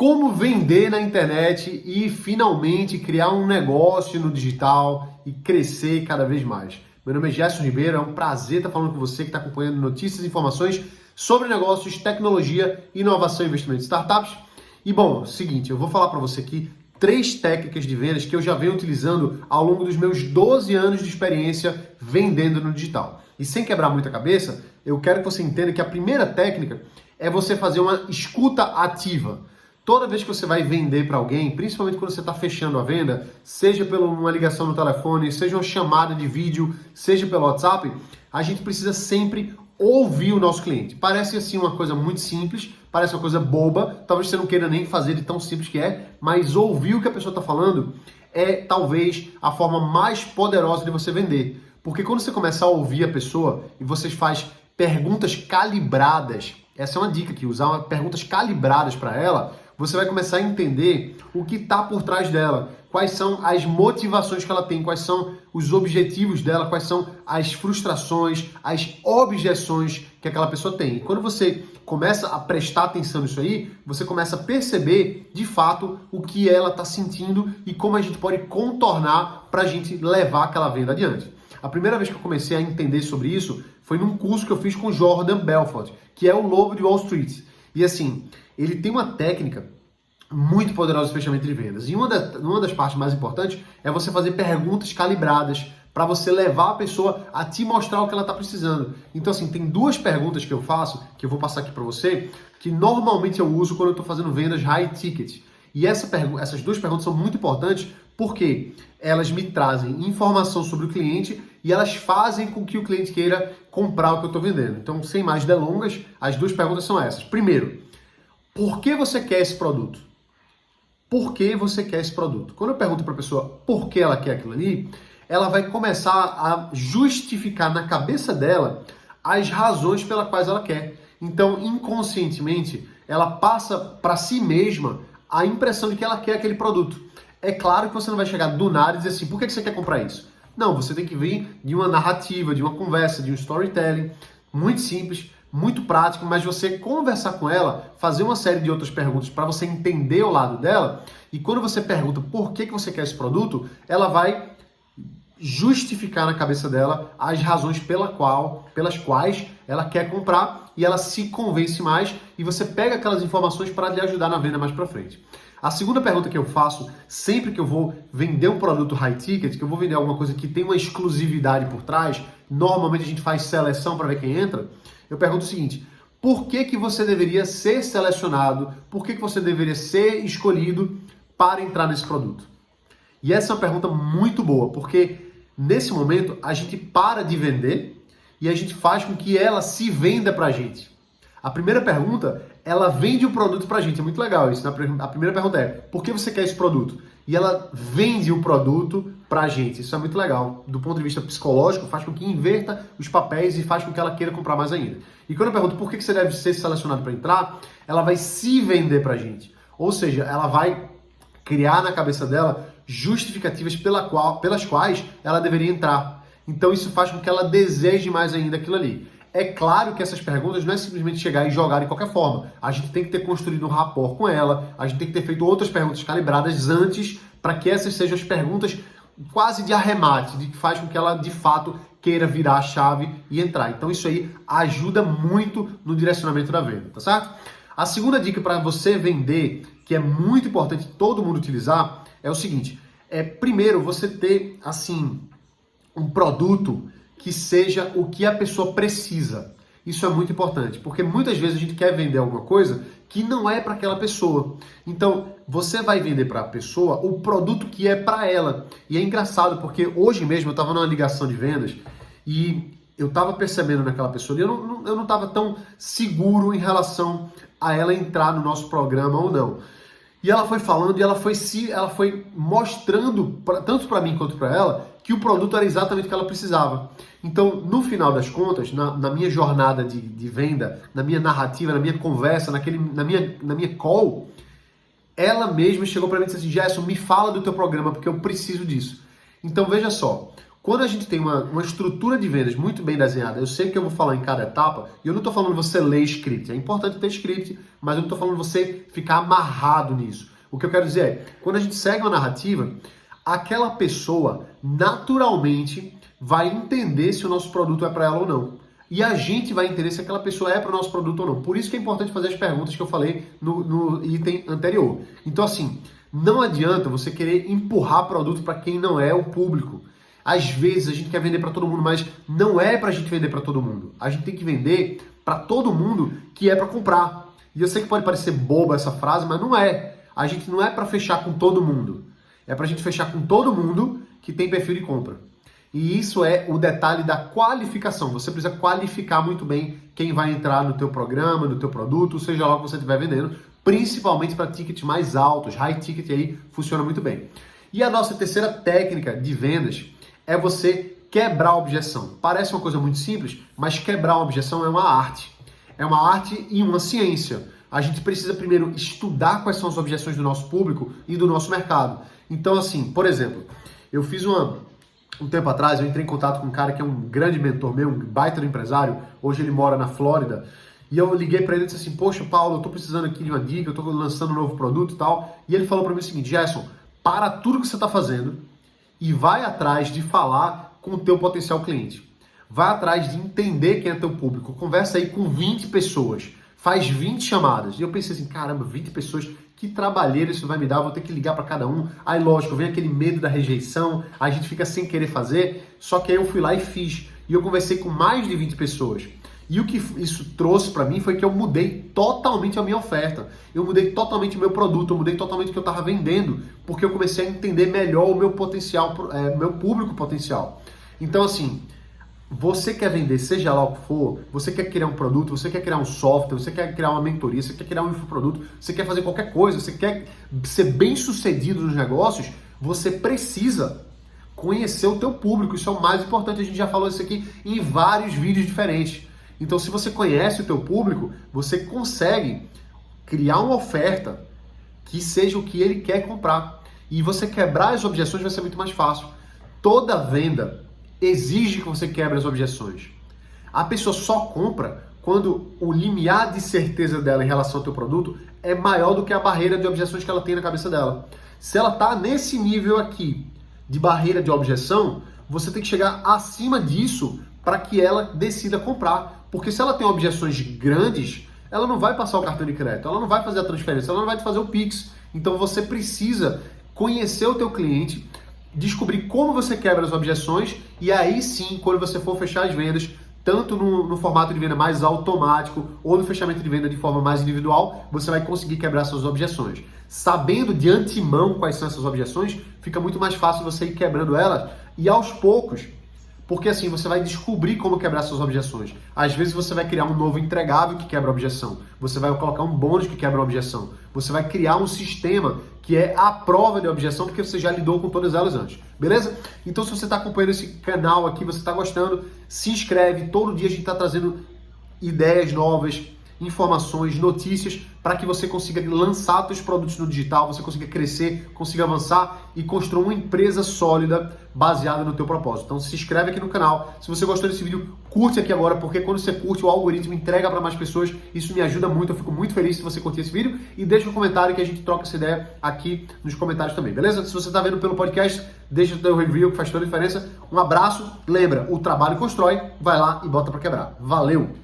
Como vender na internet e finalmente criar um negócio no digital e crescer cada vez mais. Meu nome é Gerson Ribeiro, é um prazer estar falando com você que está acompanhando notícias e informações sobre negócios, tecnologia, inovação e investimento em startups. E bom, é o seguinte, eu vou falar para você aqui 3 técnicas de vendas que eu já venho utilizando ao longo dos meus 12 anos de experiência vendendo no digital. E sem quebrar muita cabeça, eu quero que você entenda que a primeira técnica é você fazer uma escuta ativa. Toda vez que você vai vender para alguém, principalmente quando você está fechando a venda, seja por uma ligação no telefone, seja uma chamada de vídeo, seja pelo WhatsApp, a gente precisa sempre ouvir o nosso cliente. Parece assim uma coisa muito simples, parece uma coisa boba, talvez você não queira nem fazer de tão simples que é, mas ouvir o que a pessoa está falando é talvez a forma mais poderosa de você vender. Porque quando você começa a ouvir a pessoa e você faz perguntas calibradas, essa é uma dica aqui, usar perguntas calibradas para ela, você vai começar a entender o que está por trás dela, quais são as motivações que ela tem, quais são os objetivos dela, quais são as frustrações, as objeções que aquela pessoa tem. E quando você começa a prestar atenção nisso aí, você começa a perceber, de fato, o que ela está sentindo e como a gente pode contornar para a gente levar aquela venda adiante. A primeira vez que eu comecei a entender sobre isso foi num curso que eu fiz com Jordan Belfort, que é o lobo de Wall Street. E assim, ele tem uma técnica muito poderosa de fechamento de vendas. E uma das partes mais importantes é você fazer perguntas calibradas para você levar a pessoa a te mostrar o que ela está precisando. Então assim, tem 2 perguntas que eu faço, que eu vou passar aqui para você, que normalmente eu uso quando eu estou fazendo vendas high ticket. E essas 2 perguntas são muito importantes porque elas me trazem informação sobre o cliente e elas fazem com que o cliente queira comprar o que eu estou vendendo. Então, sem mais delongas, as 2 perguntas são essas. Primeiro, por que você quer esse produto? Por que você quer esse produto? Quando eu pergunto para a pessoa por que ela quer aquilo ali, ela vai começar a justificar na cabeça dela as razões pelas quais ela quer. Então, inconscientemente, ela passa para si mesma a impressão de que ela quer aquele produto. É claro que você não vai chegar do nada e dizer assim, por que você quer comprar isso? Não, você tem que vir de uma narrativa, de uma conversa, de um storytelling, muito simples, muito prático, mas você conversar com ela, fazer uma série de outras perguntas para você entender o lado dela, e quando você pergunta por que você quer esse produto, ela vai justificar na cabeça dela as razões pelas quais ela quer comprar e ela se convence mais e você pega aquelas informações para lhe ajudar na venda mais para frente. A segunda pergunta que eu faço sempre que eu vou vender um produto high ticket, que eu vou vender alguma coisa que tem uma exclusividade por trás, normalmente a gente faz seleção para ver quem entra, eu pergunto o seguinte, por que você deveria ser selecionado, por que você deveria ser escolhido para entrar nesse produto? E essa é uma pergunta muito boa, porque nesse momento a gente para de vender e a gente faz com que ela se venda para a gente. A primeira pergunta, ela vende o produto pra gente, é muito legal isso. A primeira pergunta é, por que você quer esse produto? E ela vende o produto pra gente, isso é muito legal. Do ponto de vista psicológico, faz com que inverta os papéis e faz com que ela queira comprar mais ainda. E quando eu pergunto por que você deve ser selecionado para entrar, ela vai se vender pra gente. Ou seja, ela vai criar na cabeça dela justificativas pelas quais ela deveria entrar. Então isso faz com que ela deseje mais ainda aquilo ali. É claro que essas perguntas não é simplesmente chegar e jogar de qualquer forma. A gente tem que ter construído um rapport com ela, a gente tem que ter feito outras perguntas calibradas antes para que essas sejam as perguntas quase de arremate, de que faz com que ela de fato queira virar a chave e entrar. Então isso aí ajuda muito no direcionamento da venda, tá certo? A segunda dica para você vender, que é muito importante todo mundo utilizar, é o seguinte, primeiro você ter assim um produto que seja o que a pessoa precisa. Isso é muito importante, porque muitas vezes a gente quer vender alguma coisa que não é para aquela pessoa. Então, você vai vender para a pessoa o produto que é para ela. E é engraçado, porque hoje mesmo eu estava numa ligação de vendas e eu estava percebendo naquela pessoa, e eu não estava tão seguro em relação a ela entrar no nosso programa ou não. E ela foi falando e ela foi mostrando, tanto para mim quanto para ela, que o produto era exatamente o que ela precisava. Então, no final das contas, na minha jornada de venda, na minha narrativa, na minha conversa, na minha call, ela mesma chegou para mim e disse assim, Gerson, me fala do teu programa, porque eu preciso disso. Então, veja só, Quando a gente tem uma estrutura de vendas muito bem desenhada, eu sei que eu vou falar em cada etapa, e eu não estou falando você ler script. É importante ter script, mas eu não estou falando você ficar amarrado nisso. O que eu quero dizer é, quando a gente segue uma narrativa, aquela pessoa naturalmente vai entender se o nosso produto é para ela ou não. E a gente vai entender se aquela pessoa é para o nosso produto ou não. Por isso que é importante fazer as perguntas que eu falei no item anterior. Então, assim, não adianta você querer empurrar produto para quem não é o público. Às vezes a gente quer vender para todo mundo, mas não é para a gente vender para todo mundo. A gente tem que vender para todo mundo que é para comprar. E eu sei que pode parecer boba essa frase, mas não é. A gente não é para fechar com todo mundo. É para a gente fechar com todo mundo que tem perfil de compra. E isso é o detalhe da qualificação. Você precisa qualificar muito bem quem vai entrar no teu programa, no teu produto, seja lá o que você estiver vendendo, principalmente para tickets mais altos. High ticket aí funciona muito bem. E a nossa terceira técnica de vendas é você quebrar a objeção. Parece uma coisa muito simples, mas quebrar a objeção é uma arte. É uma arte e uma ciência. A gente precisa primeiro estudar quais são as objeções do nosso público e do nosso mercado. Então, assim, por exemplo, eu fiz um tempo atrás, eu entrei em contato com um cara que é um grande mentor meu, um baita do empresário. Hoje ele mora na Flórida. E eu liguei para ele e disse assim, poxa, Paulo, eu tô precisando aqui de uma dica, eu tô lançando um novo produto e tal. E ele falou para mim o seguinte, Gerson, para tudo que você está fazendo e vai atrás de falar com o teu potencial cliente. Vai atrás de entender quem é teu público. Conversa aí com 20 pessoas. Faz 20 chamadas. E eu pensei assim, caramba, 20 pessoas, que trabalheira isso vai me dar, vou ter que ligar para cada um. Aí, lógico, vem aquele medo da rejeição, a gente fica sem querer fazer. Só que aí eu fui lá e fiz. E eu conversei com mais de 20 pessoas. E o que isso trouxe para mim foi que eu mudei totalmente a minha oferta. Eu mudei totalmente o meu produto, eu mudei totalmente o que eu estava vendendo, porque eu comecei a entender melhor o meu potencial, meu público potencial. Então, assim, você quer vender, seja lá o que for, você quer criar um produto, você quer criar um software, você quer criar uma mentoria, você quer criar um infoproduto, você quer fazer qualquer coisa, você quer ser bem sucedido nos negócios, você precisa conhecer o teu público. Isso é o mais importante, a gente já falou isso aqui em vários vídeos diferentes. Então, se você conhece o teu público, você consegue criar uma oferta que seja o que ele quer comprar. E você quebrar as objeções vai ser muito mais fácil. Toda venda exige que você quebre as objeções. A pessoa só compra quando o limiar de certeza dela em relação ao teu produto é maior do que a barreira de objeções que ela tem na cabeça dela. Se ela está nesse nível aqui de barreira de objeção, você tem que chegar acima disso para que ela decida comprar. Porque se ela tem objeções grandes, ela não vai passar o cartão de crédito, ela não vai fazer a transferência, ela não vai fazer o Pix. Então você precisa conhecer o teu cliente, descobrir como você quebra as objeções e aí sim, quando você for fechar as vendas, tanto no formato de venda mais automático ou no fechamento de venda de forma mais individual, você vai conseguir quebrar suas objeções. Sabendo de antemão quais são essas objeções, fica muito mais fácil você ir quebrando elas e aos poucos. Porque assim você vai descobrir como quebrar suas objeções. Às vezes você vai criar um novo entregável que quebra a objeção. Você vai colocar um bônus que quebra a objeção. Você vai criar um sistema que é a prova de objeção, porque você já lidou com todas elas antes. Beleza? Então se você está acompanhando esse canal aqui, você está gostando, se inscreve. Todo dia a gente está trazendo ideias novas, informações, notícias, para que você consiga lançar seus produtos no digital, você consiga crescer, consiga avançar e construir uma empresa sólida baseada no teu propósito. Então se inscreve aqui no canal. Se você gostou desse vídeo, curte aqui agora, porque quando você curte, o algoritmo entrega para mais pessoas. Isso me ajuda muito, eu fico muito feliz se você curtir esse vídeo. E deixa um comentário que a gente troca essa ideia aqui nos comentários também, beleza? Se você está vendo pelo podcast, deixa o teu review que faz toda a diferença. Um abraço, lembra, o trabalho constrói, vai lá e bota para quebrar. Valeu!